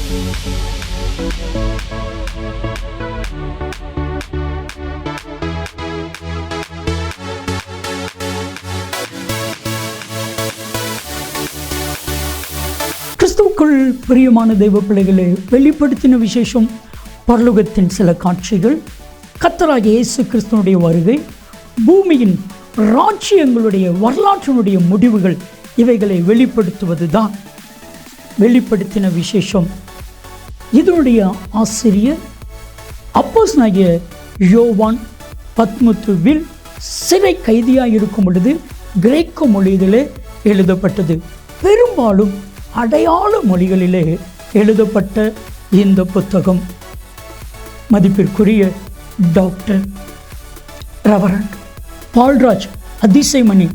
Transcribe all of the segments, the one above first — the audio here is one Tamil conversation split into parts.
கிறிஸ்துவுக்குள் பிரியமான தெய்வ பிள்ளைகளை வெளிப்படுத்தின விசேஷம் பரலோகத்தின் சில காட்சிகள், கர்த்தராகிய இயேசு கிறிஸ்துவனுடைய வருகை, பூமியின் ராஜ்யங்களுடைய வரலாற்றினுடைய முடிவுகள், இவைகளை வெளிப்படுத்துவது தான் வெளிப்படுத்தின விசேஷம். இதனுடைய ஆசிரியர் அப்போஸ்தலனாகிய யோவான் பத்மத்துவில் சிறை கைதியாக இருக்கும் பொழுது கிரேக்க மொழியிலே எழுதப்பட்டது. பெரும்பாலும் அடையாள மொழிகளிலே எழுதப்பட்ட இந்த புத்தகம் மதிப்பிற்குரிய டாக்டர் ரெவரண்ட் பால்ராஜ் அதிசயமணி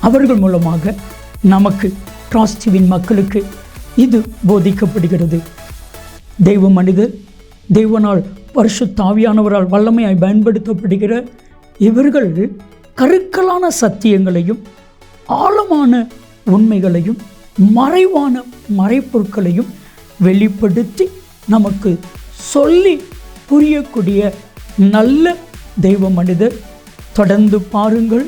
அவர்கள் மூலமாக நமக்கு டிராஸ்டிவின் மக்களுக்கு இது போதிக்கப்படுகிறது. தெய்வ மனிதர், தெய்வனால் பரிசுத்த ஆவியானவரால் வல்லமையாய் பயன்படுத்தப்படுகிற இவர்கள் கருக்கலான சத்தியங்களையும் ஆழமான உண்மைகளையும் மறைவான மறைப்பொருட்களையும் வெளிப்படுத்தி நமக்கு சொல்லி புரியக்கூடிய நல்ல தெய்வ மனிதர். தொடர்ந்து பாருங்கள்.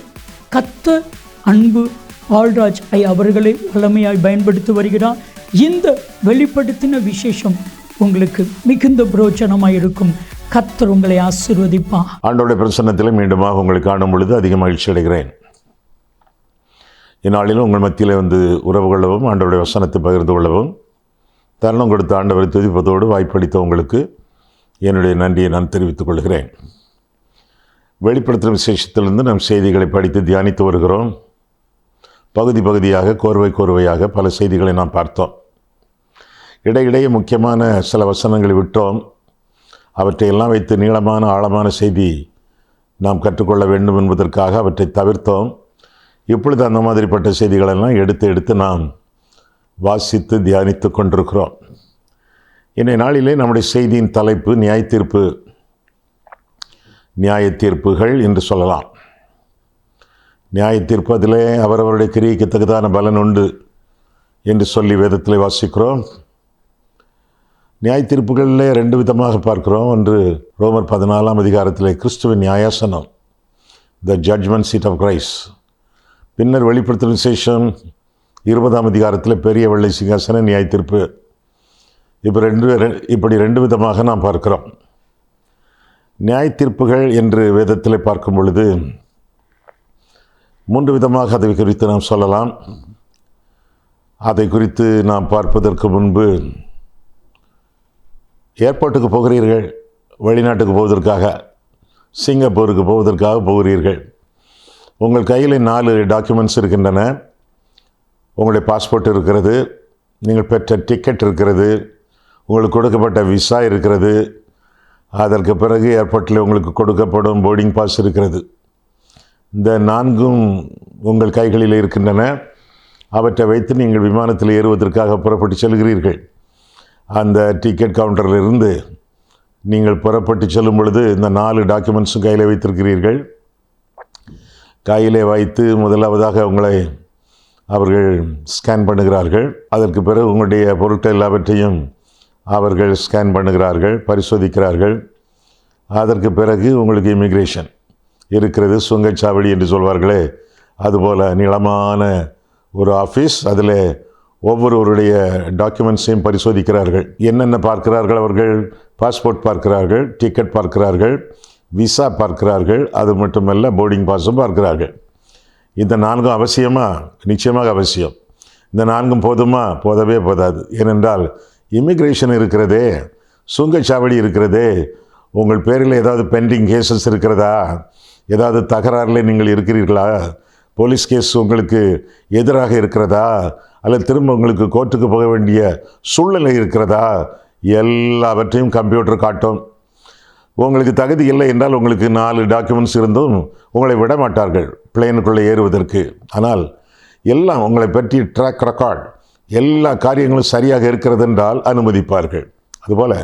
கர்த்தர் அன்பு பால்ராஜ் அவர்களை வல்லமையாய் பயன்படுத்தி வருகிறார். இந்த வெளிப்படுத்தின விசேஷம் உங்களுக்கு மிகுந்த பிரயோஜனமாக இருக்கும். கர்த்தர் உங்களை ஆசீர்வதிப்பார். ஆண்டவருடைய பிரசன்னத்தில் மீண்டுமாக உங்களை காணும் பொழுது அதிக மகிழ்ச்சி அடைகிறேன். இந்நாளிலும் உங்கள் மத்தியில் வந்து உறவு கொள்ளவும், ஆண்டவருடைய வசனத்தை பகிர்ந்து கொள்ளவும் தருணம் கொடுத்த ஆண்டவரை துதிப்பதோடு வாய்ப்பளித்த உங்களுக்கு என்னுடைய நன்றியை நான் தெரிவித்துக் கொள்கிறேன். வெளிப்படுத்தும் விசேஷத்திலிருந்து நம் செய்திகளை படித்து தியானித்து வருகிறோம். பகுதி பகுதியாக, கோர்வையாக பல செய்திகளை நாம் பார்த்தோம். இடையிடையே முக்கியமான சில வசனங்களை விட்டோம். அவற்றையெல்லாம் வைத்து நீளமான ஆழமான செய்தி நாம் கற்றுக்கொள்ள வேண்டும் என்பதற்காக அவற்றை தவிர்த்தோம். இப்பொழுது அந்த மாதிரிப்பட்ட செய்திகளெல்லாம் எடுத்து நாம் வாசித்து தியானித்து கொண்டிருக்கிறோம். இன்றைய நாளிலே நம்முடைய செய்தியின் தலைப்பு நியாய தீர்ப்புகள் என்று சொல்லலாம். நியாய தீர்ப்பு, அதிலே அவரவருடைய கிரியைக்கு தகுதான பலன் உண்டு என்று சொல்லி வேதத்தில் வாசிக்கிறோம். நியாய தீர்ப்புகளில் 2 விதமாக பார்க்கிறோம். ஒன்று ரோமர் 14ஆம் அதிகாரத்திலே கிறிஸ்துவின் நியாயாசனம், த ஜட்ஜ்மெண்ட் சீட் ஆஃப் கிரைஸ்ட். பின்னர் வெளிப்படுத்தும் விசேஷம் 20ஆம் அதிகாரத்தில் பெரிய வெள்ளை சிங்காசன நியாய தீர்ப்பு. இப்படி 2 விதமாக நாம் பார்க்கிறோம். நியாய தீர்ப்புகள் என்று வேதத்தில் பார்க்கும் பொழுது 3 விதமாக அதை குறித்து நாம் சொல்லலாம். அதை குறித்து நாம் பார்ப்பதற்கு முன்பு, ஏர்போர்ட்டுக்கு போகிறீர்கள், வெளிநாட்டுக்கு போவதற்காக, சிங்கப்பூருக்கு போவதற்காக போகிறீர்கள். உங்கள் கையில் 4 டாக்குமெண்ட்ஸ் இருக்கின்றன. உங்களுடைய பாஸ்போர்ட் இருக்கிறது, நீங்கள் பெற்ற டிக்கெட் இருக்கிறது, உங்களுக்கு கொடுக்கப்பட்ட விசா இருக்கிறது, அதற்கு பிறகு ஏர்போர்ட்டில் உங்களுக்கு கொடுக்கப்படும் போர்டிங் பாஸ் இருக்கிறது. இந்த 4ம் உங்கள் கைகளில் இருக்கின்றன. அவற்றை வைத்து நீங்கள் விமானத்தில் ஏறுவதற்காக புறப்பட்டு செல்கிறீர்கள். அந்த டிக்கெட் கவுண்டரிலிருந்து நீங்கள் புறப்பட்டு செல்லும் பொழுது இந்த 4 டாக்குமெண்ட்ஸும் கையில் வைத்திருக்கிறீர்கள். கையிலே வைத்து முதலாவதாக உங்களை அவர்கள் ஸ்கேன் பண்ணுகிறார்கள். அதற்கு பிறகு உங்களுடைய பொருட்கள் எல்லாவற்றையும் அவர்கள் ஸ்கேன் பண்ணுகிறார்கள், பரிசோதிக்கிறார்கள். அதற்கு பிறகு உங்களுக்கு இமிக்ரேஷன் இருக்கிறது, சுங்கச்சாவடி என்று சொல்வார்களே, அதுபோல் நீளமான ஒரு ஆஃபீஸ். அதில் ஒவ்வொருவருடைய டாக்குமெண்ட்ஸையும் பரிசோதிக்கிறார்கள். என்னென்ன பார்க்கிறார்கள் அவர்கள்? பாஸ்போர்ட் பார்க்கிறார்கள், டிக்கெட் பார்க்கிறார்கள், விசா பார்க்கிறார்கள், அது மட்டுமல்ல போர்டிங் பாஸும் பார்க்கிறார்கள். இந்த 4ம் அவசியமா? நிச்சயமாக அவசியம். இந்த 4ம் போதுமா? போதவே போதாது. ஏனென்றால் இமிக்ரேஷன் இருக்கிறதே, சுங்கச்சாவடி இருக்கிறதே, உங்கள் பேரில் ஏதாவது பெண்டிங் கேசஸ் இருக்கிறதா, ஏதாவது தகராறில் நீங்கள் இருக்கிறீர்களா, போலீஸ் கேஸ் உங்களுக்கு எதிராக இருக்கிறதா, அல்லது திரும்ப உங்களுக்கு கோர்ட்டுக்கு போக வேண்டிய சூழ்நிலை இருக்கிறதா, எல்லாவற்றையும் கம்ப்யூட்டர் காட்டும். உங்களுக்கு தகுதி இல்லை என்றால் உங்களுக்கு 4 டாக்குமெண்ட்ஸ் இருந்தும் உங்களை விட மாட்டார்கள் பிளேனுக்குள்ளே ஏறுவதற்கு. ஆனால் எல்லாம் உங்களை பற்றி ட்ராக் ரெக்கார்ட், எல்லா காரியங்களும் சரியாக இருக்கிறது என்றால் அனுமதிப்பார்கள். அதுபோல்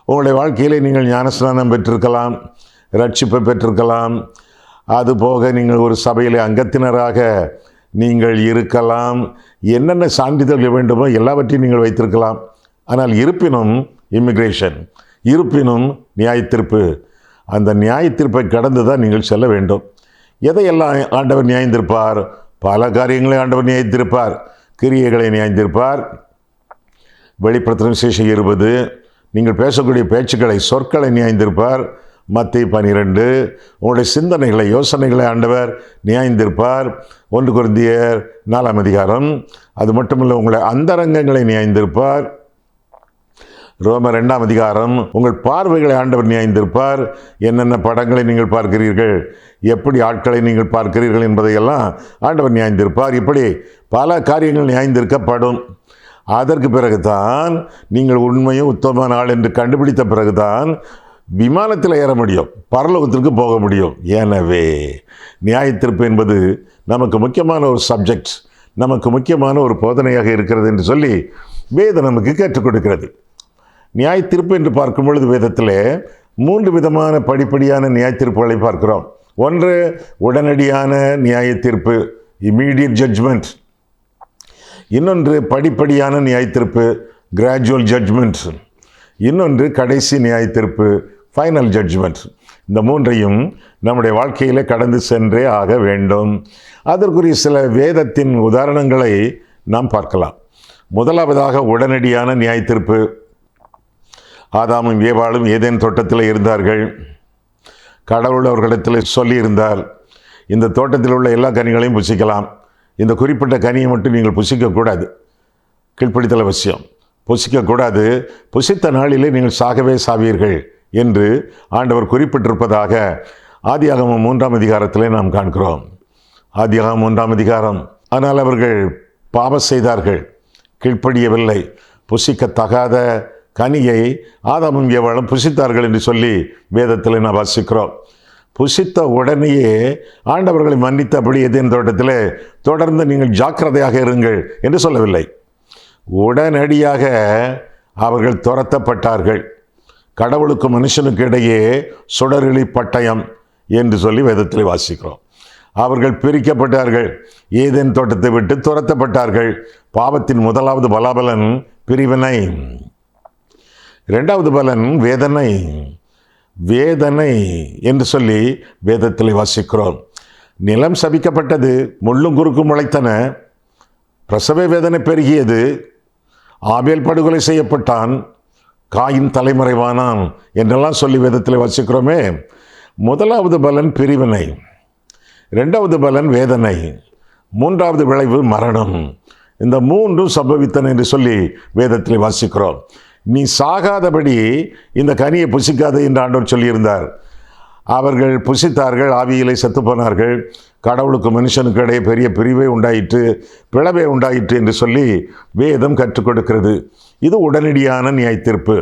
உங்களுடைய வாழ்க்கையிலே நீங்கள் ஞானஸ்நானம் பெற்றிருக்கலாம், ரட்சிப்பை பெற்றிருக்கலாம், அதுபோக நீங்கள் ஒரு சபையிலே அங்கத்தினராக நீங்கள் இருக்கலாம், என்னென்ன சான்றிதழ்கள் வேண்டுமோ எல்லாவற்றையும் நீங்கள் வைத்திருக்கலாம். ஆனால் இருப்பினும் இமிக்ரேஷன், இருப்பினும் நியாயத்தீர்ப்பு. அந்த நியாயத்தீர்ப்பை கடந்து தான் நீங்கள் செல்ல வேண்டும். எதையெல்லாம் ஆண்டவர் நியாயந்திருப்பார்? பல காரியங்களை ஆண்டவர் நியாயந்திருப்பார். கிரியைகளை நியாயந்திருப்பார். வெளிப்படுத்தின விசேஷம் 20, நீங்கள் பேசக்கூடிய பேச்சுக்களை, சொற்களை நியாயந்திருப்பார். மத்தேயு 12, உங்களுடைய சிந்தனைகளை, யோசனைகளை ஆண்டவர் நியாயந்திருப்பார். 1 கொரிந்தியர் 4ஆம் அதிகாரம். அது மட்டுமல்ல, உங்களுடைய அந்தரங்கங்களை நியாயந்திருப்பார். ரோமர் 2ஆம் அதிகாரம். உங்கள் பார்வைகளை ஆண்டவர் நியாயந்திருப்பார். என்னென்ன படங்களை நீங்கள் பார்க்கிறீர்கள், எப்படி ஆட்களை நீங்கள் பார்க்கிறீர்கள் என்பதையெல்லாம் ஆண்டவர் நியாயந்திருப்பார். இப்படி பல காரியங்கள் நியாயந்திருக்கப்படும். அதற்கு பிறகுதான் நீங்கள் உண்மையும் உத்தமமான ஆள் என்று கண்டுபிடித்த பிறகுதான் விமானத்தில் ஏற முடியும், பரலோகத்திற்கு போக முடியும். எனவே நியாயத்தீர்ப்பு என்பது நமக்கு முக்கியமான ஒரு சப்ஜெக்ட், நமக்கு முக்கியமான ஒரு போதனையாக இருக்கிறது என்று சொல்லி வேதம் நமக்கு கற்றுக் கொடுக்கிறது. நியாயத்தீர்ப்பு என்று பார்க்கும் பொழுது வேதத்தில் 3 விதமான படிப்படியான நியாயத்தீர்ப்புகளை பார்க்கிறோம். ஒன்று உடனடியான நியாயத்தீர்ப்பு, இம்மீடியட் ஜட்ஜ்மெண்ட். இன்னொன்று படிப்படியான நியாயத்தீர்ப்பு, கிராஜுவல் ஜட்ஜ்மெண்ட். இன்னொன்று கடைசி நியாயத்தீர்ப்பு, ஃபைனல் ஜட்ஜ்மெண்ட். இந்த 3ஐயும் நம்முடைய வாழ்க்கையில் கடந்து சென்றே ஆக வேண்டும். அதற்குரிய சில வேதத்தின் உதாரணங்களை நாம் பார்க்கலாம். முதலாவதாக உடனடியான நியாயத்தீர்ப்பு. ஆதாமும் ஏவாளும் ஏதேன் தோட்டத்தில் இருந்தார்கள். கடவுள் அவர்களிடத்தில் சொல்லியிருந்தார், இந்த தோட்டத்தில் உள்ள எல்லா கனிகளையும் புசிக்கலாம், இந்த குறிப்பிட்ட கனியை மட்டும் நீங்கள் புசிக்கக்கூடாது. கீழ்ப்படித்தல் அவசியம். புசிக்கக்கூடாது, புசித்த நாளிலே நீங்கள் சாகவே சாவீர்கள் என்று ஆண்டவர் குறிப்பிட்டிருப்பதாக ஆதியாகமம் 3ஆம் அதிகாரத்திலே நாம் காண்கிறோம். ஆதியாகமம் 3ஆம் அதிகாரம். ஆனால் அவர்கள் பாவம் செய்தார்கள், கீழ்ப்படியவில்லை. புசிக்கத்தகாத கனியை ஆதாமும் ஏவாளும் புசித்தார்கள் என்று சொல்லி வேதத்தில் நாம் வாசிக்கிறோம். புசித்த உடனேயே ஆண்டவர்களை மன்னித்தபடி ஏதேன் தோட்டத்தில் தொடர்ந்து நீங்கள் ஜாக்கிரதையாக இருங்கள் என்று சொல்லவில்லை. உடனடியாக அவர்கள் துரத்தப்பட்டார்கள். கடவுளுக்கும் மனுஷனுக்கு இடையே சுடரிழி பட்டயம் என்று சொல்லி வேதத்தில் வாசிக்கிறோம். அவர்கள் பிரிக்கப்பட்டார்கள், ஏதேன் தோட்டத்தை விட்டு துரத்தப்பட்டார்கள். பாவத்தின் முதலாவது பலாபலன் பிரிவினை, 2வது பலன் வேதனை. வேதனை என்று சொல்லி வேதத்தில் வாசிக்கிறோம். நிலம் சபிக்கப்பட்டது, முள்ளும் குறுக்கும் முளைத்தன, பிரசவ வேதனை பெருகியது, ஆபேல் படுகொலை செய்யப்பட்டான், காயின் தலைமறைவானான் என்றெல்லாம் சொல்லி வேதத்தில் வாசிக்கிறோமே. முதலாவது பலன் பிரிவினை, 2வது பலன் வேதனை, 3வது விளைவு மரணம். இந்த 3ம் சம்பவித்தன என்று சொல்லி வேதத்தில் வாசிக்கிறோம். நீ சாகாதபடி இந்த கனியை புசிக்காது என்று ஆண்டவர் சொல்லியிருந்தார். அவர்கள் புசித்தார்கள், ஆவியிலே செத்து போனார்கள். கடவுளுக்கு மனுஷனுக்கு இடையே பெரிய பிரிவை உண்டாயிற்று, பிளவை உண்டாயிற்று என்று சொல்லி வேதம் கற்றுக் கொடுக்கிறது. இது உடனடியான நியாயத்தீர்ப்பு.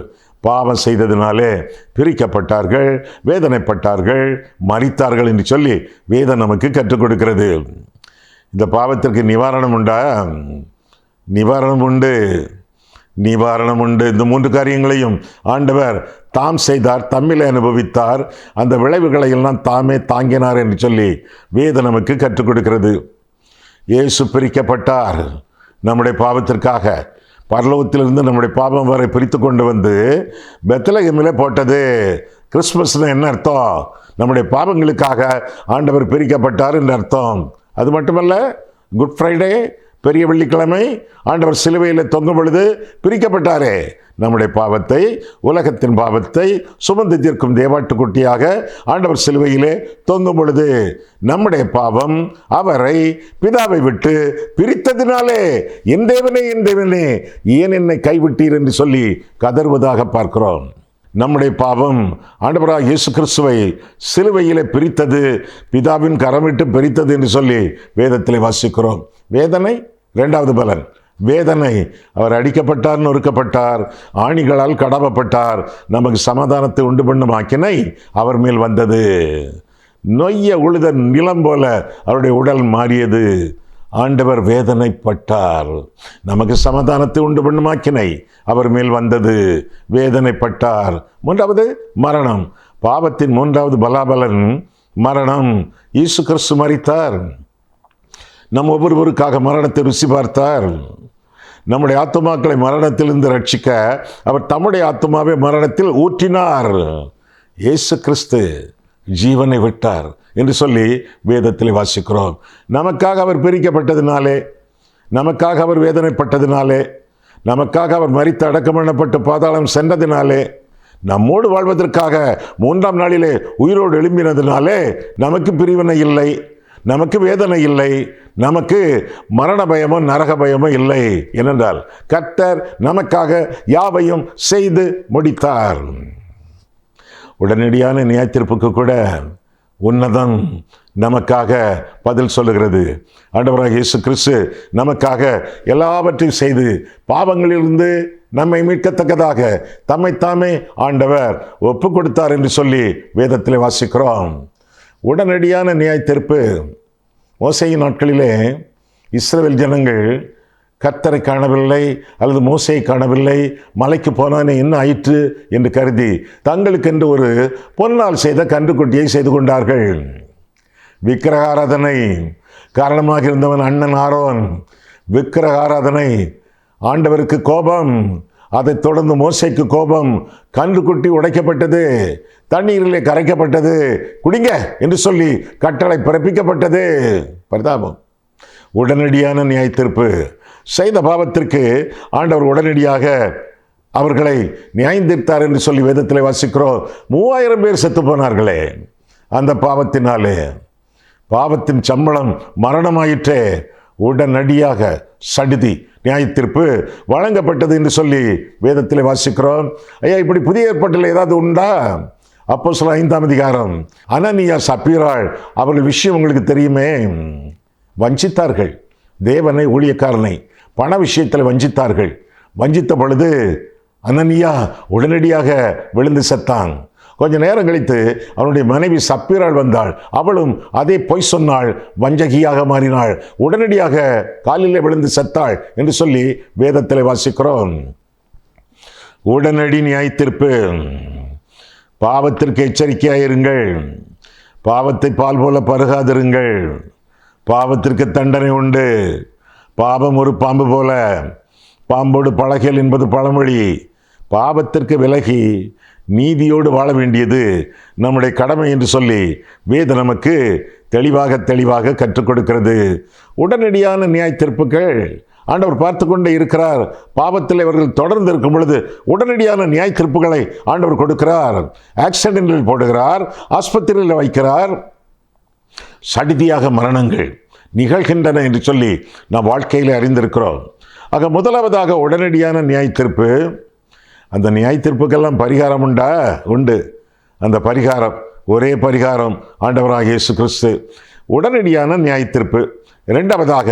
பாவம் செய்ததினாலே பிரிக்கப்பட்டார்கள், வேதனைப்பட்டார்கள், மரித்தார்கள் என்று சொல்லி வேதம் நமக்கு கற்றுக் கொடுக்கிறது. இந்த பாவத்திற்கு நிவாரணம் உண்டா? நிவாரணம் உண்டு, நிவாரணம் உண்டு. இந்த 3 காரியங்களையும் ஆண்டவர் தாம் செய்தார், தம்மிலே அனுபவித்தார், அந்த விளைவுகளை எல்லாம் தாமே தாங்கினார் என்று சொல்லி வேதம் நமக்கு கற்றுக் கொடுக்கிறது. இயேசு பிரிக்கப்பட்டார் நம்முடைய பாவத்திற்காக. பரலோகத்திலிருந்து நம்முடைய பாவம் வரை பிரித்து கொண்டு வந்து பெத்லகேமிலே போட்டது. கிறிஸ்மஸ்னு என்ன அர்த்தம்? நம்முடைய பாவங்களுக்காக ஆண்டவர் பிரிக்கப்பட்டார் என்று அர்த்தம். அது மட்டுமல்ல, குட் ஃப்ரைடே, பெரிய வெள்ளிக்கிழமை, ஆண்டவர் சிலுவையில் தொங்கும் பொழுது பிரிக்கப்பட்டாரே. நம்முடைய பாவத்தை, உலகத்தின் பாவத்தை சுமந்து தீர்க்கும் தேவாட்டுக்குட்டியாக ஆண்டவர் சிலுவையிலே தொங்கும் பொழுது நம்முடைய பாவம் அவரை பிதாவை விட்டு பிரித்ததினாலே, என் தேவனே, என் தேவனே, ஏன் என்னை கைவிட்டீர் என்று சொல்லி கதறுவதாக பார்க்கிறோம். நம்முடைய பாவம் ஆண்டவராகிய இயேசு கிறிஸ்துவை சிலுவையிலே பிரித்தது, பிதாவின் கரமிட்டு பிரித்தது என்று சொல்லி வேதத்தில் வாசிக்கிறோம். வேதனை 2வது பலன். வேதனை, அவர் அடிக்கப்பட்டார், நொறுக்கப்பட்டார், ஆணிகளால் கடவப்பட்டார், நமக்கு சமாதானத்தை உண்டு பண்ணும் ஆக்கினை அவர் மேல் வந்தது. நொய்ய உழுத நிலம் போல அவருடைய உடல் மாறியது. ஆண்டவர் வேதனைப்பட்டார், நமக்கு சமாதானத்தை உண்டு பண்ணும் ஆக்கினை அவர் மேல் வந்தது. வேதனைப்பட்டார். 3வது மரணம். பாவத்தின் 3வது பலாபலன் மரணம். இயேசு கிறிஸ்து மரித்தார், நம் ஒவ்வொருவருக்காக மரணத்தை ருசி பார்த்தார். நம்முடைய ஆத்துமாக்களை மரணத்திலிருந்து ரட்சிக்க அவர் தம்முடைய ஆத்துமாவை மரணத்தில் ஊற்றினார். இயேசு கிறிஸ்து ஜீவனை விட்டார் என்று சொல்லி வேதத்தில் வாசிக்கிறோம். நமக்காக அவர் பிரிக்கப்பட்டதினாலே, நமக்காக அவர் வேதனைப்பட்டதினாலே, நமக்காக அவர் மரித்து அடக்கம் பண்ணப்பட்டு பாதாளம் சென்றதினாலே, நம்மோடு வாழ்வதற்காக 3ஆம் நாளிலே உயிரோடு எழும்பினதினாலே நமக்கு பிரிவினை இல்லை, நமக்கு வேதனை இல்லை, நமக்கு மரண பயமோ நரக பயமோ இல்லை. ஏனென்றால் கர்த்தர் நமக்காக யாவையும் செய்து முடித்தார். உடனடியான நியாயத்தீர்ப்புக்கு கூட உன்னதம் நமக்காக பதில் சொல்லுகிறது. ஆண்டவராக இயேசு கிறிஸ்து நமக்காக எல்லாவற்றையும் செய்து பாவங்களிலிருந்து நம்மை மீட்கத்தக்கதாக தம்மைத்தாமே ஆண்டவர் ஒப்பு கொடுத்தார் என்று சொல்லி வேதத்தில் வாசிக்கிறோம். உடனடியான நியாயத்தீர்ப்பு. மோசேயின் நாட்களிலே இஸ்ரவேல் ஜனங்கள் கர்த்தரை காணவில்லை அல்லது மோசேயை காணவில்லை, மலைக்கு போனானே என்ன ஆயிற்று என்று கருதி தங்களுக்கென்று ஒரு பொன்னால் செய்த கன்றுக்குட்டியை செய்து கொண்டார்கள். விக்கிரக ஆராதனை காரணமாக இருந்தவன் அண்ணன் ஆரோன். விக்கிரக ஆராதனை ஆண்டவருக்கு கோபம், அதைத் தொடர்ந்து மோசேக்கு கோபம். கன்றுக்குட்டி உடைக்கப்பட்டது, தண்ணீரிலே கரைக்கப்பட்டது, குடிங்க என்று சொல்லி கட்டளை பிறப்பிக்கப்பட்டது. பரிதாபம். உடனடியான நியாயத்தீர்ப்பு. செய்த பாவத்திற்கு ஆண்டவர் உடனடியாக அவர்களை நியாயந்தீர்த்தார் என்று சொல்லி வேதத்தில் வாசிக்கிறோம். 3000 பேர் செத்து போனார்களே அந்த பாவத்தினாலே. பாவத்தின் சம்பளம் மரணமாயிற்றே. உடனடியாக சடிதி நியாயத்தீர்ப்பு வழங்கப்பட்டது என்று சொல்லி வேதத்தில் வாசிக்கிறோம். ஐயா, இப்படி புதிய ஏற்பாட்டில் ஏதாவது உண்டா? அப்போஸ்தலர் 5ஆம் அதிகாரம். அனனியா சப்பீராள் அவர்கள் விஷயம் உங்களுக்கு தெரியுமே. வஞ்சித்தார்கள் தேவனை, ஊழியக்காரனை பண விஷயத்தில் வஞ்சித்தார்கள். வஞ்சித்த பொழுது அனனியா உடனடியாக விழுந்து செத்தான். கொஞ்ச நேரம் கழித்து அவனுடைய மனைவி சப்பீராள் வந்தாள். அவளும் அதே பொய் சொன்னாள், வஞ்சகியாக மாறினாள். உடனடியாக காலிலே விழுந்து செத்தாள் என்று சொல்லி வேதத்தில் வாசிக்கிறோம். உடனடி நியாயத்தீர்ப்பு. பாவத்திற்கு எச்சரிக்கையாயிருங்கள். பாவத்தை பால் போல பருகாதிருங்கள். பாவத்திற்கு தண்டனை உண்டு. பாவம் ஒரு பாம்பு போல, பாம்போடு பழகல் என்பது பழமொழி. பாவத்திற்கு விலகி நீதியோடு வாழ வேண்டியது நம்முடைய கடமை என்று சொல்லி வேதம் நமக்கு தெளிவாக கற்றுக் கொடுக்கிறது. உடனடியான நியாயத்தீர்ப்புகள் ஆண்டவர் பார்த்து கொண்டே இருக்கிறார். பாவத்தில் அவர்கள் தொடர்ந்து இருக்கும் பொழுது உடனடியான நியாயத்தீர்ப்புகளை ஆண்டவர் கொடுக்கிறார். ஆக்சிடென்டில் போடுகிறார், ஆஸ்பத்திரியில் வைக்கிறார். சடிதியாக மரணங்கள் நிகழ்கின்றன என்று சொல்லி நாம் வாழ்க்கையில் அறிந்திருக்கிறோம். ஆக முதலாவதாக உடனடியான நியாயத்தீர்ப்பு. அந்த நியாயத்தீர்ப்புக்கெல்லாம் பரிகாரம் உண்டா? உண்டு. அந்த பரிகாரம் ஒரே பரிகாரம், ஆண்டவராகிய இயேசு கிறிஸ்து. உடனடியான நியாயத்தீர்ப்பு. இரண்டாவதாக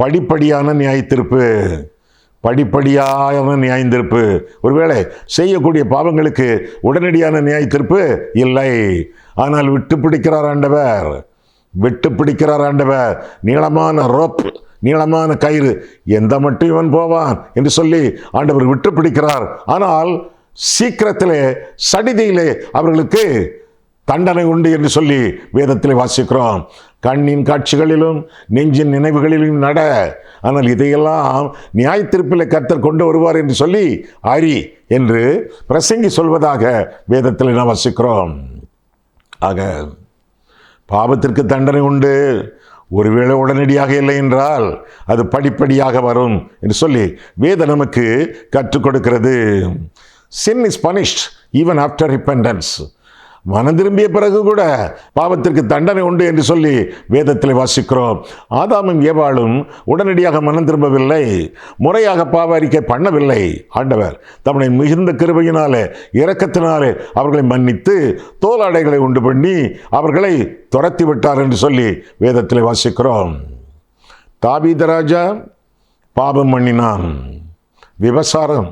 படிப்படியான நியாயத்தீர்ப்பு. படிப்படியான நியாயத்தீர்ப்பு. ஒருவேளை செய்யக்கூடிய பாவங்களுக்கு உடனடியான நியாயத்தீர்ப்பு இல்லை, ஆனால் விட்டு பிடிக்கிறார் ஆண்டவர். விட்டு பிடிக்கிறார் ஆண்டவர். நீளமான ரோப், நீளமான கயிறு, எந்த மட்டும் இவன் போவான் என்று சொல்லி ஆண்டவர் விட்டு பிடிக்கிறார். ஆனால் சீக்கிரத்திலே சடிதியிலே அவர்களுக்கு தண்டனை உண்டு என்று சொல்லி வேதத்தில் வாசிக்கிறோம். கண்ணின் காட்சிகளிலும் நெஞ்சின் நினைவுகளிலும் நட, ஆனால் இதையெல்லாம் நியாயத்தீர்ப்பில் கர்த்தர் கொண்டு வருவார் என்று சொல்லி அறி என்று பிரசங்கி சொல்வதாக வேதத்தில் நாம் வாசிக்கிறோம். ஆக பாவத்திற்கு தண்டனை உண்டு. ஒருவேளை உடனடியாக இல்லை என்றால் அது படிப்படியாக வரும் என்று சொல்லி வேதம் நமக்கு கற்றுக் கொடுக்கிறது. Sin is punished even after repentance. மனம் திரும்பிய பிறகு கூட பாவத்திற்கு தண்டனை உண்டு என்று சொல்லி வேதத்தில் வாசிக்கிறோம். ஆதாமும் ஏவாளும் உடனடியாக மனம் திரும்பவில்லை, முறையாக பாவ அறிக்கை பண்ணவில்லை. ஆண்டவர் தம்முடைய மிகுந்த கிருபையினாலே, இரக்கத்தினாலே அவர்களை மன்னித்து தோலாடைகளை உண்டு பண்ணி அவர்களை துரத்தி விட்டார் என்று சொல்லி வேதத்தில் வாசிக்கிறோம். தாவீது ராஜா பாவம் பண்ணினான், விபசாரம்,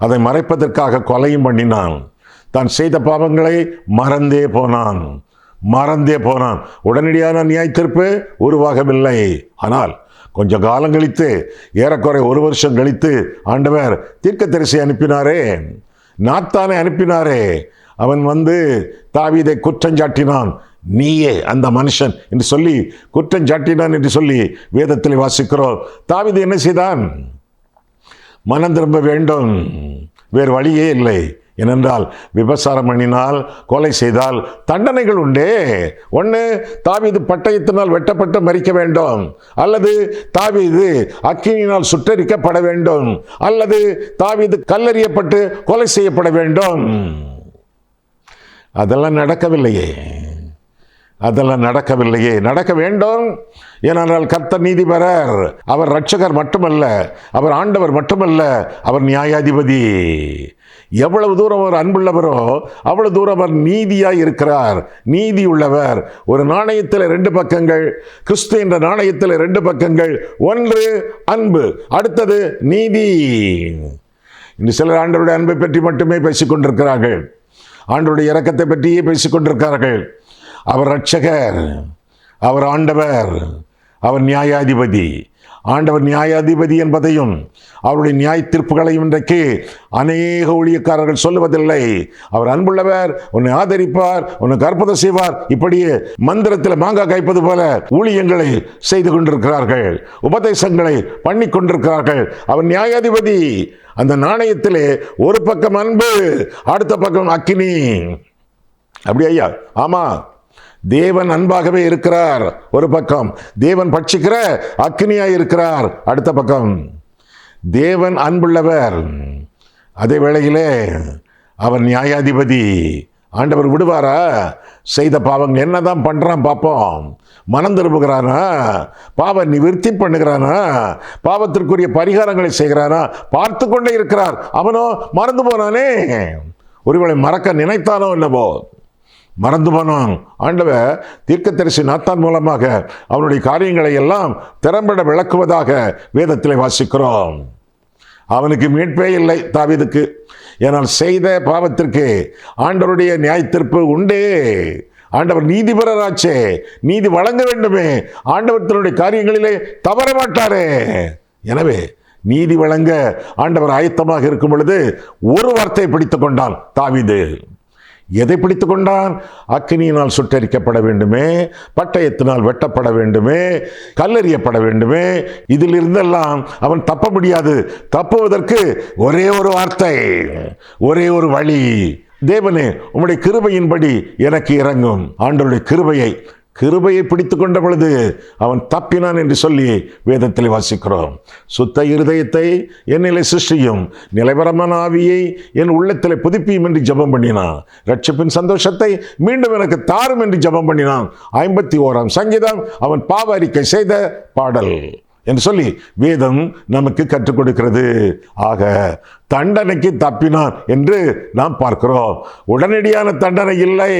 அதை மறைப்பதற்காக கொலையும் பண்ணினான். தான் செய்த பாவங்களை மறந்தே போனான். உடனடியான நியாயத்தீர்ப்பு உருவாகவில்லை. ஆனால் கொஞ்ச காலம் கழித்து, ஏறக்குறை 1 வருஷம் கழித்து ஆண்டவர் தீர்க்கதரிசி அனுப்பினாரே, நாத்தானை அனுப்பினாரே. அவன் வந்து தாவீதை குற்றஞ்சாட்டினான். நீயே அந்த மனுஷன் என்று சொல்லி குற்றஞ்சாட்டினான் என்று சொல்லி வேதத்தில் வாசிக்கிறோம். தாவீது என்ன செய்தான்? மனம் திரும்ப வேண்டும், வேறு வழியே இல்லை. ஏனென்றால் விபசாரம் பண்ணினால், கொலை செய்தால் தண்டனைகள் உண்டே. ஒன்று, தாவீது பட்டயத்தினால் வெட்டப்பட்டு மரிக்க வேண்டும், அல்லது தாவீது அக்கினியினால் சுட்டரிக்கப்பட வேண்டும், அல்லது தாவீது கல்லெறியப்பட்டு கொலை செய்யப்பட வேண்டும். அதெல்லாம் நடக்கவில்லையே, நடக்க வேண்டும். ஏனென்றால் கர்த்தர் நீதிபரர், அவர் இரட்சகர் மட்டுமல்ல, அவர் ஆண்டவர் மட்டுமல்ல, அவர் நியாயாதிபதி. எவ்வளவு தூரம் அவர் அன்புள்ளவரோ அவ்வளவு தூரம் அவர் நீதியாய் இருக்கிறார், நீதி உள்ளவர். ஒரு நாணயத்தில் 2 பக்கங்கள், கிறிஸ்து என்ற நாணயத்தில் 2 பக்கங்கள். ஒன்று அன்பு, அடுத்தது நீதி. இன்று சிலர் ஆண்டவருடைய அன்பை பற்றி மட்டுமே பேசிக் கொண்டிருக்கிறார்கள், ஆண்டவருடைய இரக்கத்தை பற்றியே பேசிக் கொண்டிருக்கிறார்கள். அவர் இரட்சகர், அவர் ஆண்டவர், அவர் நியாயாதிபதி. ஆண்டவர் நியாயாதிபதி என்பதையும் அவருடைய நியாய தீர்ப்புகளையும் இன்றைக்கு அநேக ஊழியக்காரர்கள் சொல்லுவதில்லை. அவர் அன்புள்ளவர், உன்னை ஆதரிப்பார், உனக்கு அற்புதம் செய்வார், இப்படியே மந்திரத்தில் மாங்காய் காய்ப்பது போல ஊழியங்களை செய்து கொண்டிருக்கிறார்கள், உபதேசங்களை பண்ணி கொண்டிருக்கிறார்கள். அவர் நியாயாதிபதி. அந்த நாணயத்திலே ஒரு பக்கம் அன்பு, அடுத்த பக்கம் அக்கினி. அப்படி ஐயா? ஆமா, தேவன் அன்பாகவே இருக்கிறார் ஒரு பக்கம், தேவன் பட்சிக்கிற அக்கினியாய் இருக்கிறார் அடுத்த பக்கம். தேவன் அன்புள்ளவர், அதே வேளையிலே அவர் நியாயாதிபதி. ஆண்டவர் விடுவாரா? செய்த பாவங்கள் என்னதான் பண்றான் பார்ப்போம். மனம் திரும்புகிறானா? பாவ நிவர்த்தி பண்ணுகிறானா? பாவத்திற்குரிய பரிகாரங்களை செய்கிறானா? பார்த்து கொண்டே இருக்கிறார். அவனோ மறந்து போனானே. ஒருவேளை மறக்க நினைத்தானோ என்னவோ, மறந்து போனான். ஆண்டவர் தீர்க்கதரிசி நாத்தான் மூலமாக அவனுடைய காரியங்களை எல்லாம் திறம்பட விளக்குவதாக வேதத்தில் வாசிக்கிறோம். அவனுக்கு மீட்பே இல்லை தாவீதுக்கு. ஏனால் செய்த பாவத்திற்கு ஆண்டவருடைய நியாயத்தீர்ப்பு உண்டே. ஆண்டவர் நீதிபரராச்சே, நீதி வழங்க வேண்டுமே. ஆண்டவர் தன்னுடைய காரியங்களிலே தவற மாட்டாரே. எனவே நீதி வழங்க ஆண்டவர் ஆயத்தமாக இருக்கும் பொழுது ஒரு வார்த்தையை பிடித்துக் கொண்டான் தாவீது. எதை பிடித்து கொண்டான்? அக்கினியினால் சுட்டரிக்கப்பட வேண்டுமே, பட்டயத்தினால் வெட்டப்பட வேண்டுமே, கல்லெறியப்பட வேண்டுமே. இதில் இருந்தெல்லாம் அவன் தப்ப முடியாது. தப்புவதற்கு ஒரே ஒரு வார்த்தை, ஒரே ஒரு வழி. தேவனே, உம்முடைய கிருபையின்படி எனக்கு இறங்கும். ஆண்டவருடைய கிருபையை பிடித்து கொண்ட பொழுது அவன் தப்பினான் என்று சொல்லி வேதத்தில் வாசிக்கிறோம். சுத்த இருதயத்தை என்னிலே சிருஷ்டியும், நிலைவரமான ஆவியை என் உள்ளத்தில் புதுப்பியும் என்று ஜெபம் பண்ணினான். ரட்சிப்பின் சந்தோஷத்தை மீண்டும் எனக்கு தாரும் என்று ஜெபம் பண்ணினான். 51ஆம் சங்கீதம் அவன் பாவ அறிக்கை செய்த பாடல் என்று சொல்லி வேதம் நமக்கு கற்றுக் கொடுக்கிறது. ஆக தண்டனைக்கு தப்பினான் என்று நாம் பார்க்கிறோம். உடனடியான தண்டனை இல்லை,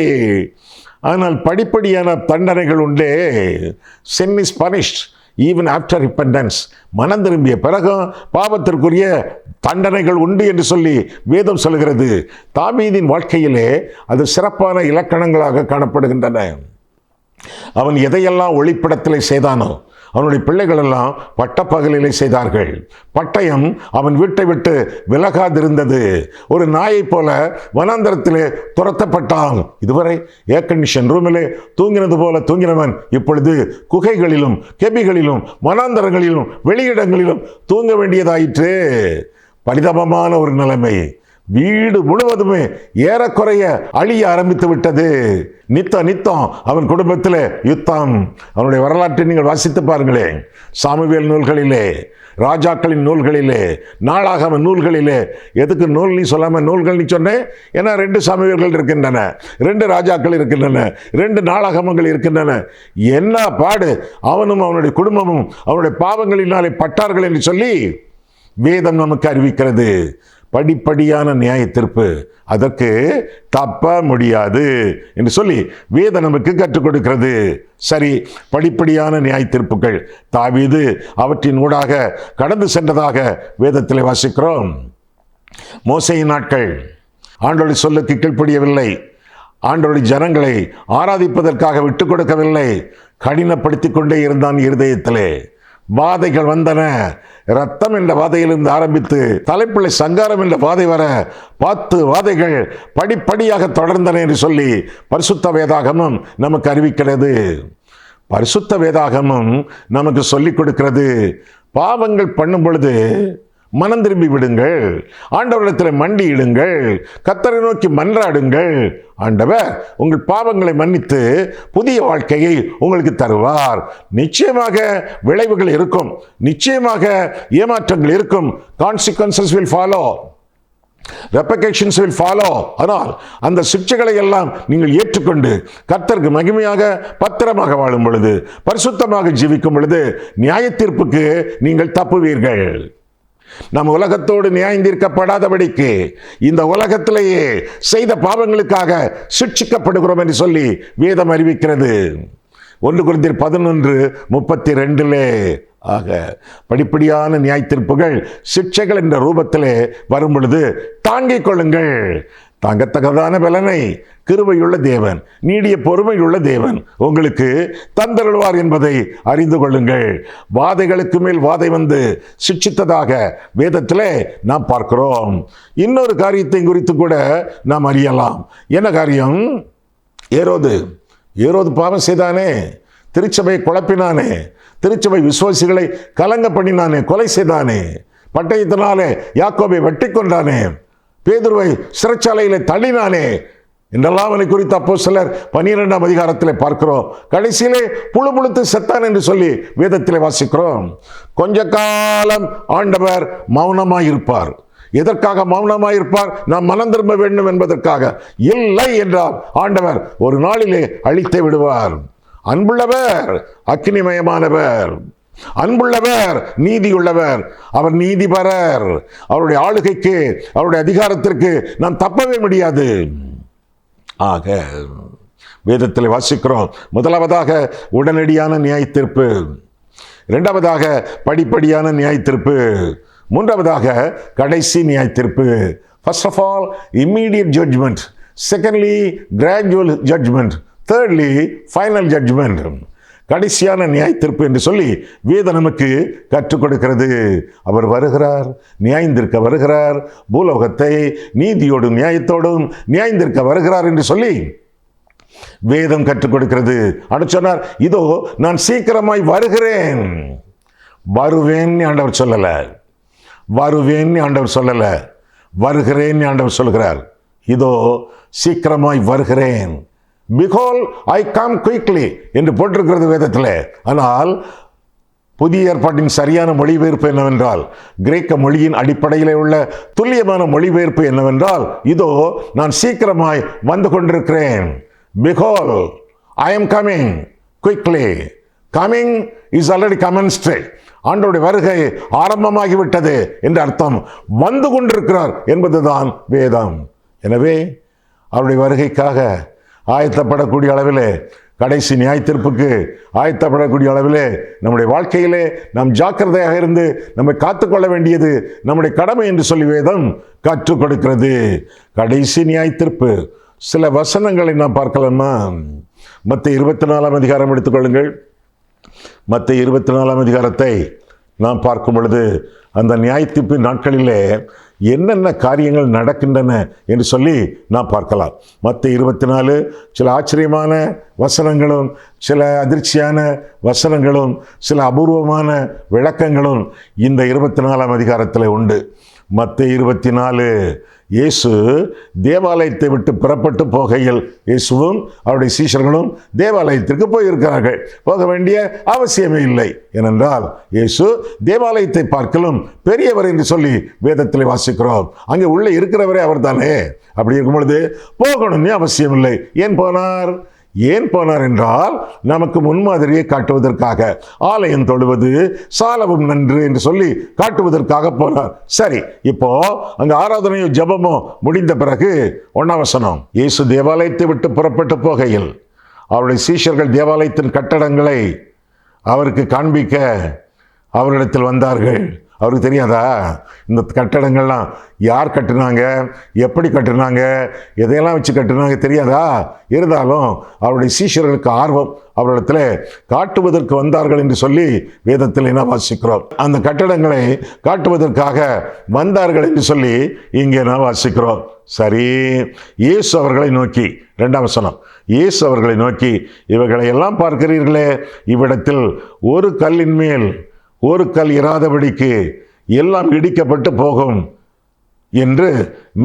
ஆனால் படிப்படியான தண்டனைகள் உண்டே. Sin is punished even after repentance. மனம் திரும்பிய பிறகும் பாவத்திற்குரிய தண்டனைகள் உண்டு என்று சொல்லி வேதம் சொல்கிறது. தாவீதின் வாழ்க்கையிலே அது சிறப்பான இலக்கணங்களாக காணப்படுகின்றன. அவன் எதையெல்லாம் ஒளிப்படத்திலே செய்தானோ அவனுடைய பிள்ளைகள் எல்லாம் பட்டப்பகலிலே செய்தார்கள். பட்டயம் அவன் வீட்டை விட்டு விலகாதிருந்தது. ஒரு நாயை போல வனாந்தரத்திலே துரத்தப்பட்டான். இதுவரை ஏர் கண்டிஷன் ரூமிலே தூங்கினது போல தூங்கினவன் இப்பொழுது குகைகளிலும் கெபிகளிலும் வனாந்தரங்களிலும் வெளியிடங்களிலும் தூங்க வேண்டியதாயிற்று. பரிதாபமான ஒரு நிலைமை. வீடு முழுவதுமே ஏறக்குறைய அழிய ஆரம்பித்து விட்டது. நித்தம் அவன் குடும்பத்தில் யுத்தம். அவனுடைய வரலாற்றை நீங்கள் வாசித்து பாருங்களேன். சாமுவேல் நூல்களிலே, ராஜாக்களின் நூல்களிலே, நாளாகம நூல்களிலே. எதுக்கு நூல் நீ சொல்லாம நூல்கள் நீ சொன்னேன்? ஏன்னா 2 சாமுவேல்கள் இருக்கின்றன, 2 ராஜாக்கள் இருக்கின்றன, 2 நாளாகமங்கள் இருக்கின்றன. என்ன பாடு! அவனும் அவனுடைய குடும்பமும் அவனுடைய பாவங்களினாலே பட்டார்கள் என்று சொல்லி வேதம் நமக்கு அறிவிக்கிறது. படிப்படியான நியாய தீர்ப்பு, அதற்கு தப்ப முடியாது என்று சொல்லி வேதம் நமக்கு கற்றுக் கொடுக்கிறது. சரி, படிப்படியான நியாய தீர்ப்புகள் தாவீது அவற்றின் ஊடாக கடந்து சென்றதாக வேதத்தில் வாசிக்கிறோம். மோசேயின் நாட்கள் ஆண்டவருடைய சொல்லுக்கு கீழ்ப்படியவில்லை. ஆண்டவருடைய ஜனங்களை ஆராதிப்பதற்காக விட்டுக் கொடுக்கவில்லை. கடினப்படுத்திக் கொண்டே இருந்தான் இருதயத்திலே. வாதைகள் வந்தன. ரத்தம் என்ற வாதையிலிருந்து ஆரம்பித்து தலைப்பிள்ளை சங்காரம் என்ற வாதை வர 10 வாதைகள் படிப்படியாக தொடர்ந்தன என்று சொல்லி பரிசுத்த வேதாகமம் நமக்கு அறிவிக்கிறது. பரிசுத்த வேதாகமம் நமக்கு சொல்லிக் கொடுக்கிறது. பாவங்கள் பண்ணும் பொழுது மனம் திரும்பி விடுங்கள், ஆண்டவரிடத்தில் மண்டியிடுங்கள், கர்த்தரை நோக்கி மன்றாடுங்கள். ஆண்டவர் உங்கள் பாவங்களை மன்னித்து புதிய வாழ்க்கையை உங்களுக்கு தருவார். நிச்சயமாக விளைவுகள் இருக்கும், நிச்சயமாக ஏமாற்றங்கள் இருக்கும். Consequences will follow, repercussions will follow. ஆனால் அந்த சிக்ஷைகளை எல்லாம் நீங்கள் ஏற்றுக்கொண்டு கர்த்தருக்கு மகிமையாக பத்திரமாக வாழும் பொழுது, பரிசுத்தமாக ஜீவிக்கும் பொழுது நியாய தீர்ப்புக்கு நீங்கள் தப்புவீர்கள். நம் உலகத்தோடு நியாயந்தீர்க்கப்படாதபடிக்கு இந்த உலகத்திலேயே செய்த பாவங்களுக்காக சிட்சிக்கப்படுகிறோம் என்று சொல்லி வேதம் அறிவிக்கிறது. 1 கொரிந்தியர் 11:32 ஆக படிப்படியான நியாய தீர்ப்புகள் சிட்சைகள் என்ற ரூபத்திலே வரும் பொழுது தாங்கிக் கொள்ளுங்கள். தாங்கத்தக்கதான பலனை கிருபையுள்ள தேவன், நீடிய பொறுமையுள்ள தேவன் உங்களுக்கு தந்தருள்வார் என்பதை அறிந்து கொள்ளுங்கள். வாதைகளுக்கு மேல் வாதை வந்து சிட்சித்ததாக வேதத்திலே நாம் பார்க்கிறோம். இன்னொரு காரியத்தை குறித்து கூட நாம் அறியலாம். என்ன காரியம்? ஏரோது பாவம் செய்தானே, திருச்சபை குழப்பினானே, திருச்சபை விசுவாசிகளை கலங்க பண்ணினானே, கொலை செய்தானே, பட்டயத்தினாலே யாக்கோபை வெட்டி கொண்டானே, பேதுருவை சிறைச்சாலையிலே தள்ளினானே என்றெல்லாம் அவனை குறித்து அப்போஸ்தலர் 12ஆம் அதிகாரத்திலே பார்க்கிறோம். கடைசியிலே புழுத்து செத்தான் என்று சொல்லி வேதத்திலே வாசிக்கிறோம். கொஞ்ச காலம் ஆண்டவர் மௌனமாயிருப்பார். எதற்காக மௌனமாயிருப்பார்? நாம் மனம் திரும்ப வேண்டும் என்பதற்காக. இல்லை என்றால் ஆண்டவர் ஒரு நாளிலே அழித்து விடுவார். அன்புள்ளவர், அக்கினிமயமானவர், அன்புள்ளவர், நீதியுள்ளவர், அவர் நீதிபரர். அவருடைய ஆளுகைக்கு, அவருடைய அதிகாரத்திற்கு நாம் தப்பவே முடியாது. ஆக வேதத்தில் வாசிக்கிறோம். முதலாவதாக உடனடியான நியாய தீர்ப்பு, இரண்டாவதாக படிப்படியான நியாய தீர்ப்பு, மூன்றாவதாக கடைசி நியாய தீர்ப்பு. First of all immediate judgment, secondly gradual judgment, thirdly final judgment. கடைசியான நியாய தீர்ப்பு என்று சொல்லி வேதம் நமக்கு கற்றுக் கொடுக்கிறது. அவர் வருகிறார், நியாயந்திருக்க வருகிறார், பூலோகத்தை நீதியோடும் நியாயத்தோடும் நியாயந்திருக்க வருகிறார் என்று சொல்லி வேதம் கற்றுக் கொடுக்கிறது. அடுத்து சொன்னார், இதோ நான் சீக்கிரமாய் வருகிறேன். வருவேன் ஆண்டவர் சொல்லல, வருவேன் ஆண்டவர் சொல்லல, வருகிறேன் ஆண்டவர் சொல்கிறார். இதோ சீக்கிரமாய் வருகிறேன். Behold, I come quickly என்று போட்டிருக்கிறது வேதத்தில். ஆனால் புதிய ஏற்பாட்டின் சரியான மொழிபெயர்ப்பு என்னவென்றால், கிரேக்க மொழியின் அடிப்படையில் உள்ள துல்லியமான மொழிபெயர்ப்பு என்னவென்றால், இதோ நான் சீக்கிரமாய் வந்து கொண்டிருக்கிறேன். Behold, I am coming quickly. Coming is already commenced. ஆண்டவருடைய வருகை ஆரம்பமாகிவிட்டது என்று அர்த்தம். வந்து கொண்டிருக்கிறார் என்பதுதான் வேதம். எனவே அவருடைய வருகைக்காக ஆயத்தப்படக்கூடிய அளவிலே, கடைசி நியாய தீர்ப்புக்கு ஆயத்தப்படக்கூடிய அளவிலே நம்முடைய வாழ்க்கையிலே நாம் ஜாக்கிரதையாக இருந்து நம்மை காத்துக்கொள்ள வேண்டியது நம்முடைய கடமை என்று சொல்லி வேதம் கற்றுக் கொடுக்கிறது. கடைசி நியாய தீர்ப்பு சில வசனங்களை நாம் பார்க்கலாமா? மத்தேயு 24ஆம் அதிகாரம் எடுத்துக்கொள்ளுங்கள். மத்தேயு 24ஆம் அதிகாரத்தை நாம் பார்க்கும் பொழுது அந்த நியாய தீர்ப்பு நாட்களிலே என்னென்ன காரியங்கள் நடக்கின்றன என்று சொல்லி நாம் பார்க்கலாம். மத்தேயு 24 சில ஆச்சரியமான வசனங்களும், சில அதிர்ச்சியான வசனங்களும், சில அபூர்வமான விளக்கங்களும் இந்த 24ஆம் அதிகாரத்தில் உண்டு. மத்தேயு 24 இயேசு தேவாலயத்தை விட்டு புறப்பட்டு போகையில் இயேசுவும் அவருடைய சீஷர்களும் தேவாலயத்திற்கு போயிருக்கிறார்கள். போக வேண்டிய அவசியமே இல்லை. ஏனென்றால் இயேசு தேவாலயத்தை பார்க்கலும் பெரியவர் என்று சொல்லி வேதத்தில் வாசிக்கிறோம். அங்கே உள்ளே இருக்கிறவரே அவர் தானே. அப்படி இருக்கும் பொழுது போகணும்னு அவசியம் இல்லை. ஏன் போனார் என்றால், நமக்கு முன்மாதிரியை காட்டுவதற்காக. ஆலயம் தொழுவது சாலவும் நன்று என்று சொல்லி காட்டுவதற்காக போனார். சரி, இப்போ அங்க ஆராதனையோ ஜெபமோ முடிந்த பிறகு 1ஆம் வசனம், இயேசு தேவாலயத்தை விட்டு புறப்பட்டு போகையில் அவருடைய சீஷர்கள் தேவாலயத்தின் கட்டடங்களை அவருக்கு காண்பிக்க அவரிடத்தில் வந்தார்கள். அவருக்கு தெரியாதா இந்த கட்டடங்கள்லாம் யார் கட்டினாங்க, எப்படி கட்டினாங்க, எதையெல்லாம் வச்சு கட்டினாங்க தெரியாதா? இருந்தாலும் அவருடைய சீஷர்களுக்கு ஆர்வம், அவரிடத்தில் காட்டுவதற்கு வந்தார்கள் என்று சொல்லி வேதத்தில் என்ன வாசிக்கிறோம். அந்த கட்டடங்களை காட்டுவதற்காக வந்தார்கள் என்று சொல்லி இங்கே நான் வாசிக்கிறோம். சரி, இயேசு அவர்களை நோக்கி, 2ஆம் வசனம், இயேசு அவர்களை நோக்கி, இவைகளை எல்லாம் பார்க்கிறீர்களே, இவ்விடத்தில் ஒரு கல்லின் மேல் ஒரு கல் இராதபடிக்கு எல்லாம் இடிக்கப்பட்டு போகும் என்று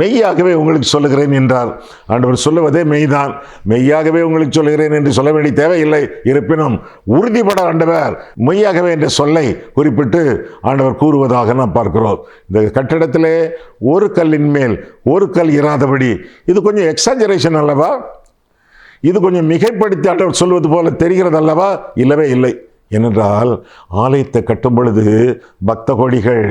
மெய்யாகவே உங்களுக்கு சொல்லுகிறேன் என்றார். ஆண்டவர் சொல்லுவதே மெய்தான். மெய்யாகவே உங்களுக்கு சொல்லுகிறேன் என்று சொல்ல வேண்டிய தேவையில்லை. இருப்பினும் உறுதிப்பட ஆண்டவர் மெய்யாகவே என்ற சொல்லை குறிப்பிட்டு ஆண்டவர் கூறுவதாக நாம் பார்க்கிறோம். இந்த கட்டிடத்திலே ஒரு கல்லின் மேல் ஒரு கல் இராதபடி, இது கொஞ்சம் எக்ஸாஜரேஷன் அல்லவா? இது கொஞ்சம் மிகைப்படுத்தி ஆண்டவர் சொல்வது போல தெரிகிறது அல்லவா? இல்லவே இல்லை. ஏனென்றால் ஆலயத்தை கட்டும் பொழுது பக்த கோடிகள்,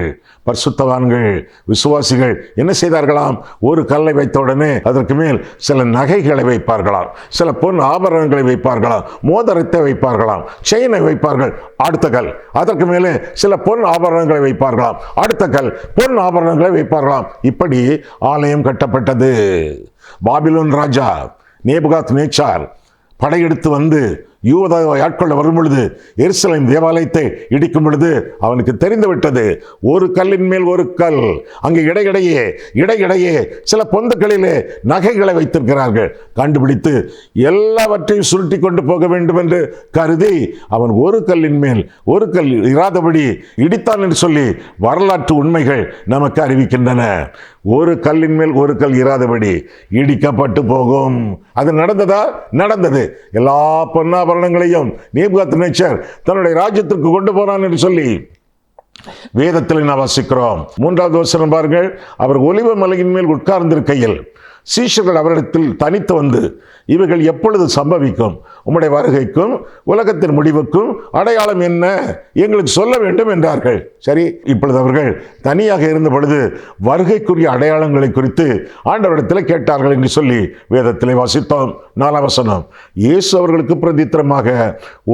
பரிசுத்தவான்கள், விசுவாசிகள் என்ன செய்தார்களாம்? ஒரு கல்லை வைத்த உடனே அதற்கு மேல் சில நகைகளை வைப்பார்களாம், சில பொன் ஆபரணங்களை வைப்பார்களாம், மோதிரத்தை வைப்பார்களாம், செயினை வைப்பார்கள். அடுத்த கல், அதற்கு மேலே சில பொன் ஆபரணங்களை வைப்பார்களாம், அடுத்த கல் பொன் ஆபரணங்களை வைப்பார்களாம். இப்படி ஆலயம் கட்டப்பட்டது. பாபிலோன் ராஜா நேபுகாத் நேச்சார் படையெடுத்து வந்து யூதாவை ஆட்கொள்ள வரும் பொழுது, எருசலேம் தேவாலயத்தை இடிக்கும் பொழுது அவனுக்கு தெரிந்துவிட்டது, ஒரு கல்லின் மேல் ஒரு கல். அங்கே இடையிடையே சில பொந்துகளிலே நகைகளை வைத்திருக்கிறார்கள். கண்டுபிடித்து எல்லாவற்றையும் சுருட்டி கொண்டு போக வேண்டும் என்று கருதி அவன் ஒரு கல்லின் மேல் ஒரு கல் இராதபடி இடித்தான் என்று சொல்லி வரலாற்று உண்மைகள் நமக்கு அறிவிக்கின்றன. ஒரு கல்லின் மேல் ஒரு கல் இராதபடி இடிக்கப்பட்டு போகும். அது நடந்ததா? நடந்தது. எல்லா பொன்னாபரணங்களையும் நேபுகாத்நேச்சர் தன்னுடைய ராஜ்யத்திற்கு கொண்டு போனான் என்று சொல்லி வேதத்தில் நாம் வாசிக்கிறோம். 3வது வசனம் பாருங்கள். அவர் ஒலிவ மலையின் மேல் உட்கார்ந்திருக்கையில் சீஷர்கள் அவரிடத்தில் தனித்து வந்து, இவைகள் எப்பொழுது சம்பவிக்கும்? உம்முடைய வருகைக்கும் உலகத்தின் முடிவுக்கும் அடையாளம் என்ன? எங்களுக்கு சொல்ல வேண்டும் என்றார்கள். சரி, இப்பொழுது அவர்கள் தனியாக இருந்த பொழுது வருகைக்குரிய அடையாளங்களை குறித்து ஆண்டவரிடத்தில் கேட்டார்கள் என்று சொல்லி வேதத்திலே வாசித்தோம். 4ஆம் வசனம். இயேசு அவர்களுக்கு பிரதித்திரமாக,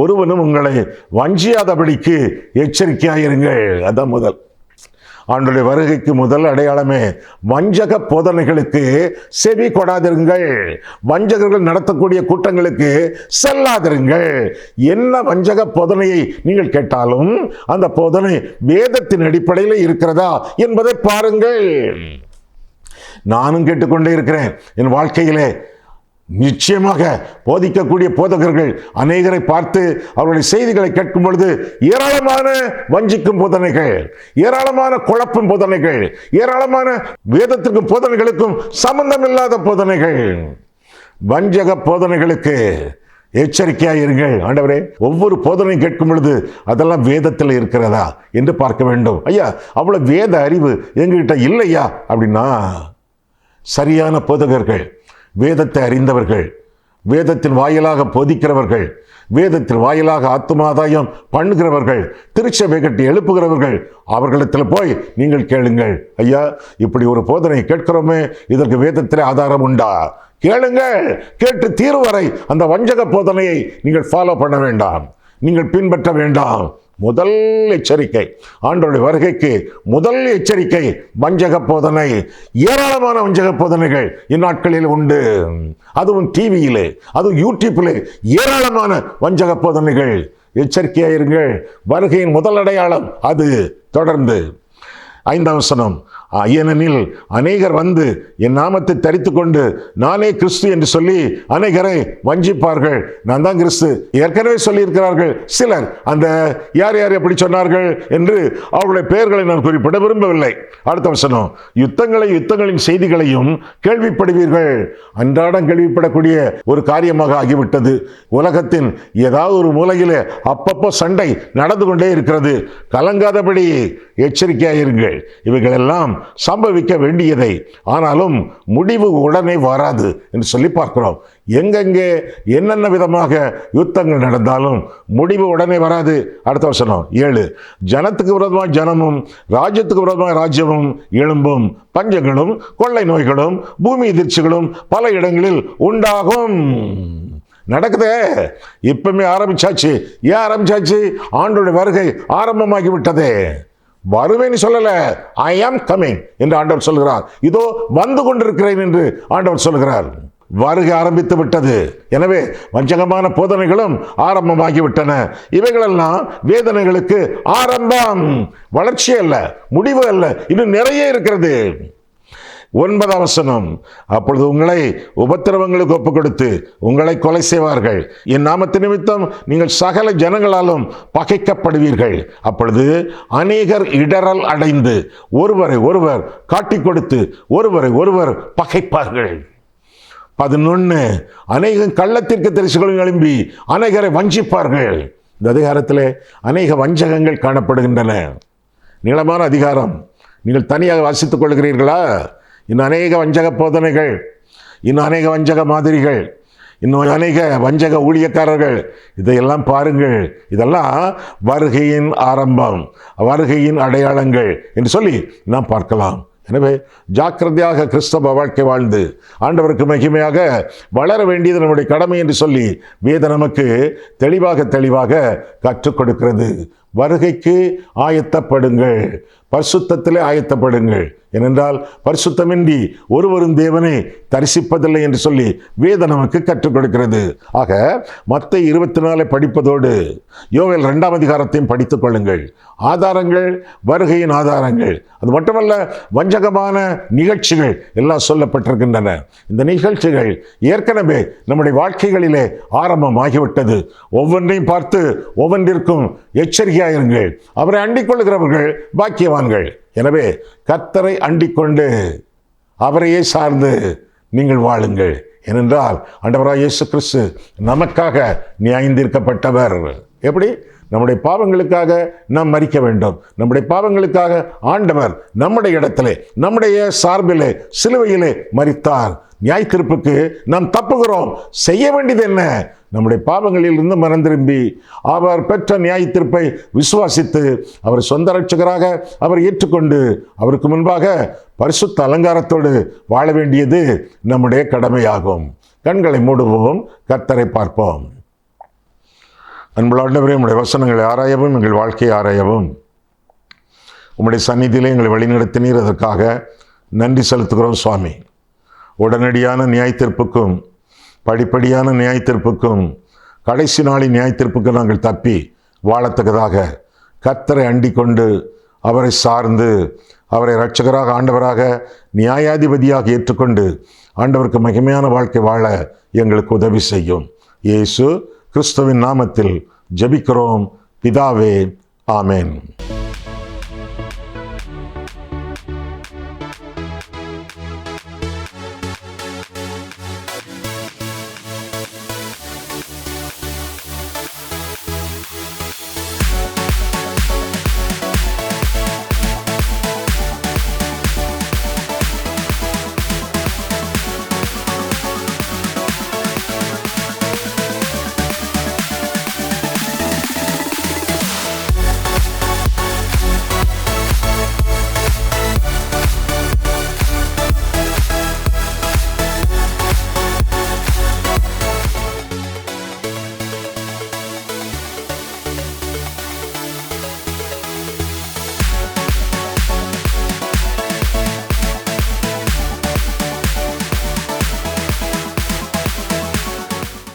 ஒருவனும் உங்களை வஞ்சியாதபடிக்கு எச்சரிக்கையாயிருங்கள். அதான் முதல். ஆண்டுடைய வருகைக்கு முதல் அடையாளமே வஞ்சக போதனைகளுக்கு செவி கொடாதிருங்கள். வஞ்சகர்கள் நடத்தக்கூடிய கூட்டங்களுக்கு செல்லாதிருங்கள். என்ன வஞ்சக போதனையை நீங்கள் கேட்டாலும் அந்த போதனை வேதத்தின் அடிப்படையில் இருக்கிறதா என்பதை பாருங்கள். நானும் கேட்டுக்கொண்டே இருக்கிறேன். என் வாழ்க்கையிலே நிச்சயமாக போதிக்கக்கூடிய போதகர்கள் அநேகரை பார்த்து அவருடைய செய்திகளை கேட்கும் பொழுது ஏராளமான வஞ்சிக்கும் போதனைகள், ஏராளமான குழப்பும் போதனைகள், ஏராளமான வேதத்திற்கும் போதனைகளுக்கும் சம்பந்தம் இல்லாத போதனைகள், வஞ்சக போதனைகளுக்கு எச்சரிக்கையாயிருங்கள். ஆண்டவரே, ஒவ்வொரு போதனையும் கேட்கும் பொழுது அதெல்லாம் வேதத்தில் இருக்கிறதா என்று பார்க்க வேண்டும். ஐயா, அவ்வளவு வேத அறிவு எங்ககிட்ட இல்லையா அப்படின்னா, சரியான போதகர்கள், வேதத்தை அறிந்தவர்கள், வேதத்தின் வாயிலாக போதிக்கிறவர்கள், வேதத்தின் வாயிலாக ஆத்துமாதாயம் பண்ணுகிறவர்கள், திருச்சபை கட்டி எழுப்புகிறவர்கள், அவர்களிடத்தில் போய் நீங்கள் கேளுங்கள். ஐயா, இப்படி ஒரு போதனை கேட்கிறோமே, இதற்கு வேதத்திலே ஆதாரம் உண்டா? கேளுங்கள். கேட்டு தீர்வரை அந்த வஞ்சக போதனையை நீங்கள் ஃபாலோ பண்ண வேண்டாம், நீங்கள் பின்பற்ற வேண்டாம். முதல் எச்சரிக்கை, ஆண்டவருடைய வருகைக்கு முதல் எச்சரிக்கை வஞ்சக போதனை. ஏராளமான வஞ்சக போதனைகள் இந்நாட்களில் உண்டு. அதுவும் டிவியிலே, அதுவும் யூடியூப்பிலே ஏராளமான வஞ்சக போதனைகள். எச்சரிக்கையாயிருங்கள். வருகையின் முதல் அடையாளம் அது. தொடர்ந்து 5ஆம் வசனம். ஏனெனில் அநேகர் வந்து என் நாமத்தை தரித்து கொண்டு நானே கிறிஸ்து என்று சொல்லி அநேகரை வஞ்சிப்பார்கள். நான் தான் கிறிஸ்து ஏற்கனவே சொல்லியிருக்கிறார்கள் சிலர். அந்த யார் யார் எப்படி சொன்னார்கள் என்று அவர்களுடைய பெயர்களை நான் குறிப்பிட விரும்பவில்லை. அடுத்த வசனம். யுத்தங்களின் செய்திகளையும் கேள்விப்படுவீர்கள். அன்றாடம் கேள்விப்படக்கூடிய ஒரு காரியமாக ஆகிவிட்டது. உலகத்தின் ஏதாவது ஒரு மூலையிலே அப்பப்போ சண்டை நடந்து கொண்டே இருக்கிறது. கலங்காதபடி எச்சரிக்கையாயிருங்கள். இவைகள் எல்லாம் சம்பவிக்க வேண்டியதை, ஆனாலும் முடிவு உடனே வராது என்று சொல்லி பார்க்கிறோம். எங்கெங்கே என்னென்ன விதமாக யுத்தங்கள் நடந்தாலும் முடிவு உடனே வராது. அடுத்த வசனம் 7. ஜனத்துக்கு விரோதமாக ஜனமும் ராஜ்யத்துக்கு விரோதமாக ராஜ்யமும் எழும்பும். பஞ்சங்களும் கொள்ளை நோய்களும் பூமி எதிர்ச்சிகளும் பல இடங்களில் உண்டாகும். நடக்குதே, இப்பவுமே ஆரம்பிச்சாச்சு. ஏன் ஆரம்பிச்சாச்சு? ஆண்டவருடைய வருகை ஆரம்பமாகி விட்டதே. வருவேன்னு சொல்லல, ஐ ஆம் கமிங் என்று ஆண்டவர் சொல்கிறார். இதோ வந்து கொண்டிருக்கிறேன் என்று ஆண்டவர் சொல்கிறார். வருகை ஆரம்பித்து விட்டது. எனவே வஞ்சகமான போதனைகளும் ஆரம்பமாகிவிட்டன. இவைகளெல்லாம் வேதனைகளுக்கு ஆரம்பம், வளர்ச்சி அல்ல, முடிவு அல்ல. இன்னும் நிறைய இருக்கிறது. 9ஆம் வசனம், அப்பொழுது உங்களை உபத்திரவங்களுக்கு ஒப்புக் கொடுத்து உங்களை கொலை செய்வார்கள். என் நாமத்து நிமித்தம் நீங்கள் சகல ஜனங்களாலும் பகைக்கப்படுவீர்கள். அப்பொழுது அநேகர் இடறல் அடைந்து ஒருவரை ஒருவர் காட்டிக் கொடுத்து ஒருவரை ஒருவர் பகைப்பார்கள். 11, அநேகம் கள்ளத்திற்கு தரிசிகளும் எழும்பி அநேகரை வஞ்சிப்பார்கள். இந்த அதிகாரத்தில் அநேக வஞ்சகங்கள் காணப்படுகின்றன. நீளமான அதிகாரம். நீங்கள் தனியாக வாசித்துக் கொள்கிறீர்களா? இன்னும் அநேக வஞ்சக போதனைகள், இன்னும் அநேக வஞ்சக மாதிரிகள், இன்னும் அநேக வஞ்சக ஊழியக்காரர்கள், இதையெல்லாம் பாருங்கள். இதெல்லாம் வருகையின் ஆரம்பம், வருகையின் அடையாளங்கள் என்று சொல்லி நாம் பார்க்கலாம். எனவே ஜாக்கிரதையாக கிறிஸ்தவ வாழ்க்கை வாழ்ந்து ஆண்டவருக்கு மகிமையாக வளர வேண்டியது நம்முடைய கடமை என்று சொல்லி வேதம் நமக்கு தெளிவாக கற்றுக் கொடுக்கிறது. வருகைக்கு ஆயத்தப்படுங்கள், பரிசுத்தத்திலே ஆயத்தப்படுங்கள். ஏனென்றால் பரிசுத்தமின்றி ஒருவரும் தேவனை தரிசிப்பதில்லை என்று சொல்லி வேதம் நமக்கு கற்றுக் கொடுக்கிறது. ஆக மத்தேயு 24 படிப்பதோடு யோவேல் 2ஆம் அதிகாரத்தையும் படித்துக் கொள்ளுங்கள். ஆதாரங்கள், வருகையின் ஆதாரங்கள். அது மட்டுமல்ல, வஞ்சகமான நிகழ்ச்சிகள் எல்லாம் சொல்லப்பட்டிருக்கின்றன. இந்த நிகழ்ச்சிகள் ஏற்கனவே நம்முடைய வாழ்க்கைகளிலே ஆரம்பமாகிவிட்டது. ஒவ்வொன்றையும் பார்த்து ஒவ்வொன்றிற்கும் எச்சரிக்கையாயிருங்கள். அவரை அண்டிக் கொள்ளுகிறவர்கள் பாக்கியவான்கள். எனவே கர்த்தரை அண்டிக் கொண்டு அவரையே சார்ந்து நீங்கள் வாழுங்கள். ஏனென்றால் ஆண்டவராகிய இயேசு கிறிஸ்து நமக்காக நியாயந்தீர்க்கப்பட்டவர். எப்படி? நம்முடைய பாவங்களுக்காக நாம் மரிக்க வேண்டும். நம்முடைய பாவங்களுக்காக ஆண்டவர் நம்முடைய இடத்திலே, நம்முடைய சார்பிலே, சிலுவையிலே மரித்தார். நியாய தீர்ப்புக்கு நாம் தப்புகிறோம். செய்ய வேண்டியது என்ன? நம்முடைய பாவங்களில் இருந்து மனம் திரும்பி அவர் பெற்ற நியாய தீர்ப்பை விசுவாசித்து அவர் சொந்த ரட்சகராக அவர் ஏற்றுக்கொண்டு அவருக்கு முன்பாக பரிசுத்த அலங்காரத்தோடு வாழ வேண்டியது நம்முடைய கடமையாகும். கண்களை மூடுவோம், கர்த்தரை பார்ப்போம். அன்புள்ள ஆண்டவரே, உம்முடைய வசனங்களை ஆராயவும் எங்கள் வாழ்க்கையை ஆராயவும் உம்முடைய சந்நிதியிலே எங்களை வழிநடத்தினீர். அதற்காக நன்றி செலுத்துகிறோம் சுவாமி. உடனடியான நியாய தீர்ப்புக்கும் படிப்படியான நியாய தீர்ப்புக்கும் கடைசி நாளின் நியாய தீர்ப்புக்கும் நாங்கள் தப்பி வாழத்தக்கதாக கர்த்தரை அண்டிக் கொண்டு அவரை சார்ந்து அவரை இரட்சகராக ஆண்டவராக நியாயாதிபதியாக ஏற்றுக்கொண்டு ஆண்டவருக்கு மகிமையான வாழ்க்கை வாழ எங்களுக்கு உதவி செய்யும். இயேசு கிறிஸ்துவின் நாமத்தில் ஜெபிக்கிறோம் பிதாவே, ஆமென்.